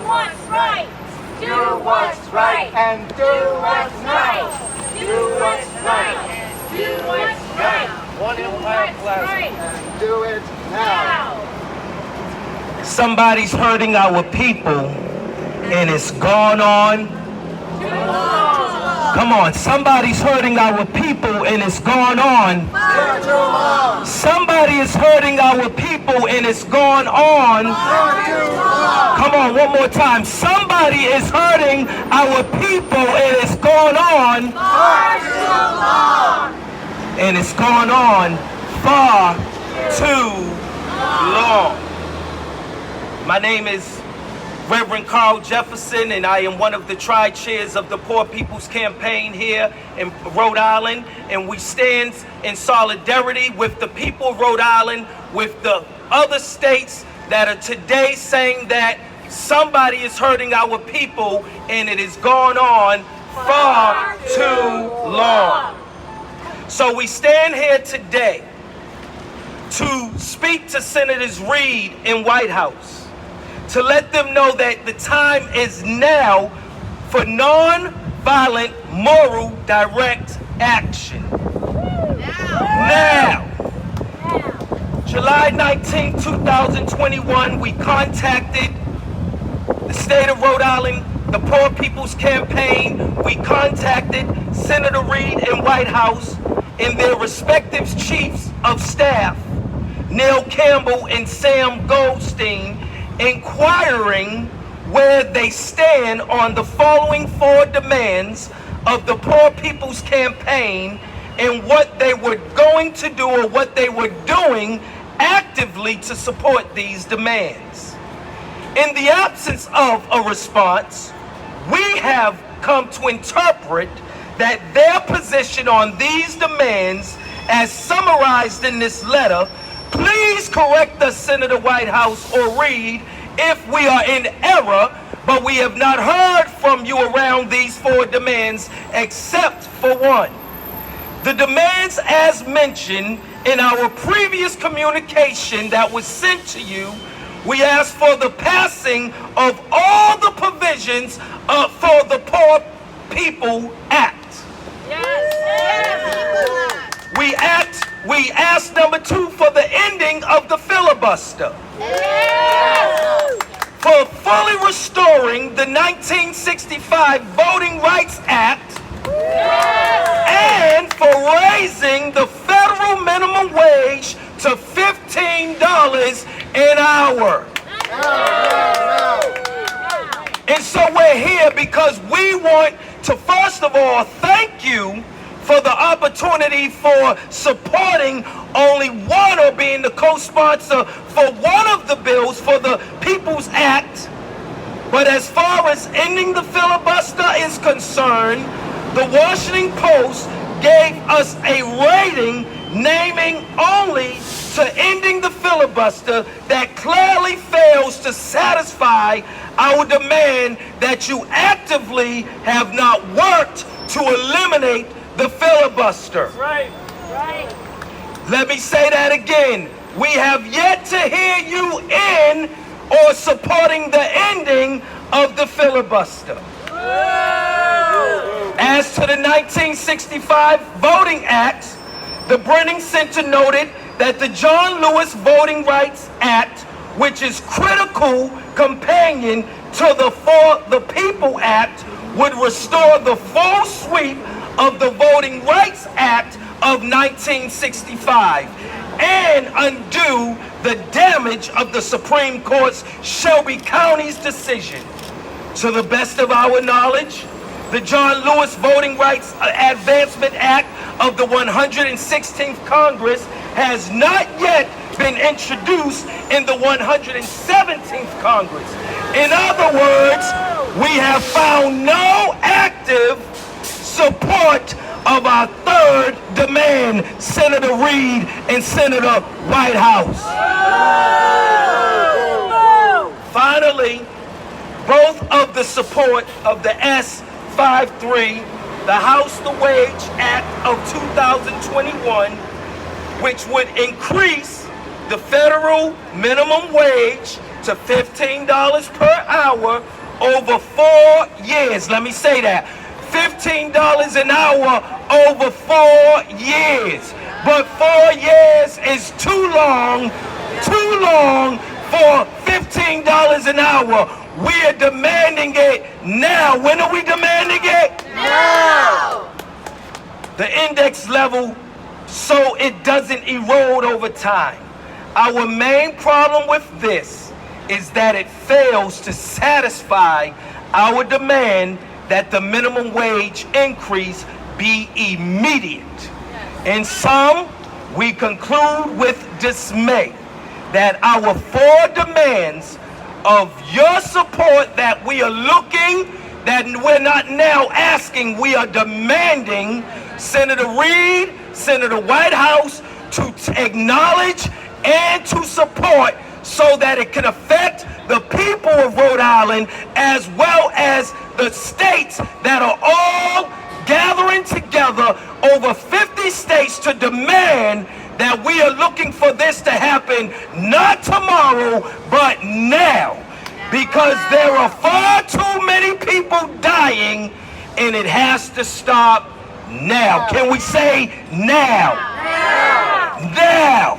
what's right. Do what's right. And do what's right. Do what's right. Do what's right. One Empire Plaza. And do it now. Somebody's hurting our people, and it's gone on. Come on, somebody's hurting our people, and it's gone on. Somebody is hurting our people, and it's gone on. Come on, one more time. Somebody is hurting our people, and it's gone on. And it's gone on far too long. My name is Reverend Carl Jefferson, and I am one of the tri-chairs of the Poor People's Campaign here in Rhode Island, and we stand in solidarity with the people of Rhode Island, with the other states that are today saying that somebody is hurting our people, and it has gone on far too long. So we stand here today to speak to Senators Reid in White House, to let them know that the time is now for non-violent, moral, direct action. Now. July 19, 2021, we contacted the state of Rhode Island, the Poor People's Campaign. We contacted Senator Reid in White House and their respective chiefs of staff, Neil Campbell and Sam Goldstein, inquiring where they stand on the following 4 demands of the Poor People's Campaign and what they were going to do or what they were doing actively to support these demands. In the absence of a response, we have come to interpret that their position on these demands, as summarized in this letter, please correct us, Senator Whitehouse or Reid, if we are in error, but we have not heard from you around these 4 demands except for one. The demands, as mentioned in our previous communication that was sent to you, we asked for the passing of all the provisions for the Poor People Act. We asked number 2 for the ending of the filibuster. For fully restoring the 1965 Voting Rights Act. And for raising the federal minimum wage to $15 an hour. And so we're here because we want to, first of all, thank you for the opportunity for supporting only one, or being the co-sponsor for one of the bills for the People's Act. But as far as ending the filibuster is concerned, the Washington Post gave us a rating naming only to ending the filibuster that clearly fails to satisfy our demand that you actively have not worked to eliminate the filibuster. Right. Let me say that again. We have yet to hear you in or supporting the ending of the filibuster. As to the 1965 Voting Act, the Brennan Center noted that the John Lewis Voting Rights Act, which is critical companion to the For the People Act, would restore the full sweep of the Voting Rights Act of 1965 and undo the damage of the Supreme Court's Shelby County's decision. To the best of our knowledge, the John Lewis Voting Rights Advancement Act of the 116th Congress has not yet been introduced in the 117th Congress. In other words, we have found no active support of our third demand, Senator Reid and Senator Whitehouse. Finally, both of the support of the S53, the House the Wage Act of 2021, which would increase the federal minimum wage to $15 per hour over 4 years. Let me say that. $15 an hour over 4 years. But 4 years is too long for $15 an hour. We are demanding it now. When are we demanding it? Now! The index level so it doesn't erode over time. Our main problem with this is that it fails to satisfy our demand that the minimum wage increase be immediate. In sum, we conclude with dismay that our 4 demands of your support that we are looking, that we're not now asking, we are demanding Senator Reid, Senator Whitehouse to acknowledge and to support so that it can affect the people of Rhode Island as well as the states that are all gathering together, over 50 states, to demand that we are looking for this to happen not tomorrow but now, because there are far too many people dying and it has to stop now. Can we say now? Now.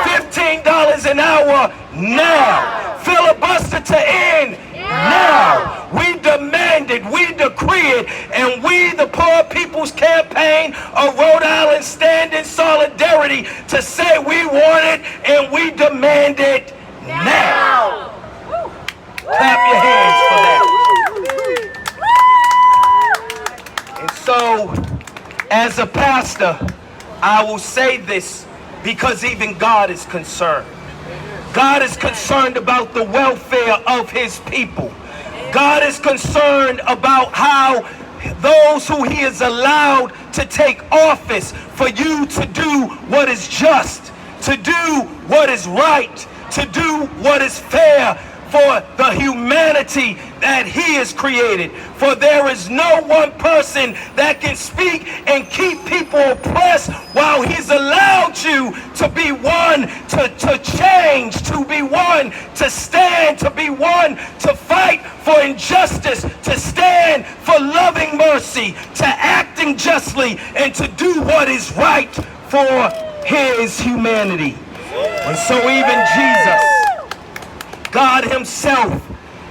$15 an hour now. Filibuster to end now. We demand it, we decree it, and we, the Poor People's Campaign of Rhode Island, stand in solidarity to say we want it and we demand it now. Clap your hands for that. And so, as a pastor, I will say this because even God is concerned. God is concerned about the welfare of his people. God is concerned about how those who he has allowed to take office for you to do what is just, to do what is right, to do what is fair, for the humanity that he has created. For there is no one person that can speak and keep people oppressed while he's allowed you to be one to change, to be one to stand, to be one to fight for injustice, to stand for loving mercy, to acting justly, and to do what is right for his humanity. And so even Jesus, God himself,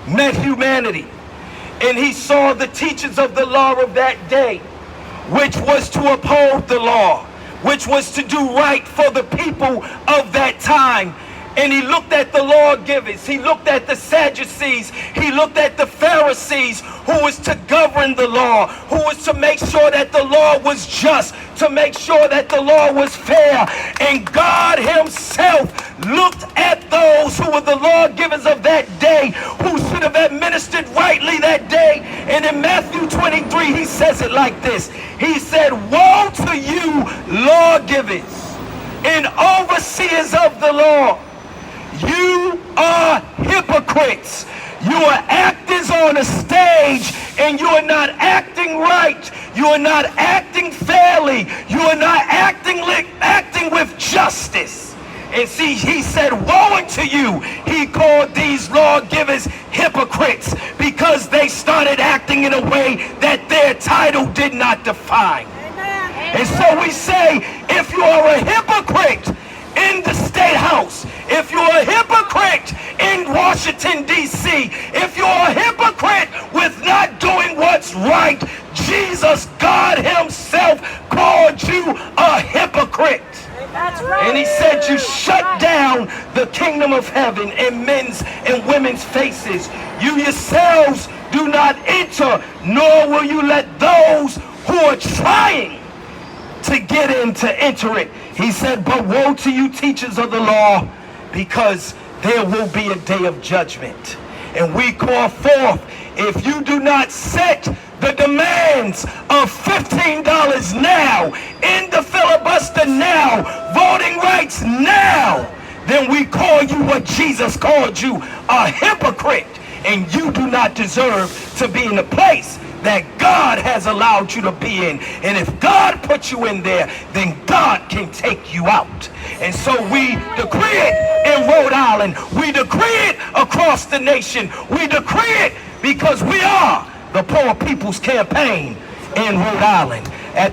met humanity, and he saw the teachings of the law of that day, which was to uphold the law, which was to do right for the people of that time. And he looked at the lawgivers, he looked at the Sadducees, he looked at the Pharisees, who was to govern the law, who was to make sure that the law was just, to make sure that the law was fair. And God himself looked at those who were the lawgivers of that day, who should have administered rightly that day. And in Matthew 23, he says it like this. He said, "Woe to you, lawgivers and overseers of the law. You are hypocrites. You are actors on a stage, and you are not acting right. You are not acting fairly. You are not acting with justice." And see, he said, "Woe unto you." He called these lawgivers hypocrites because they started acting in a way that their title did not define. And so we say, if you are a hypocrite in the State House, if you're a hypocrite in Washington, D.C., if you're a hypocrite with not doing what's right, Jesus, God himself, called you a hypocrite. That's right. And he said, you shut down the kingdom of heaven in men's and women's faces. You yourselves do not enter, nor will you let those who are trying to get in to enter it. He said, but woe to you, teachers of the law, because there will be a day of judgment. And we call forth, if you do not set the demands of $15 now, in the filibuster now, voting rights now, then we call you what Jesus called you, a hypocrite. And you do not deserve to be in the place that God has allowed you to be in. And if God put you in there, then God can take you out. And so we decree it in Rhode Island. We decree it across the nation. We decree it because we are the Poor People's Campaign in Rhode Island.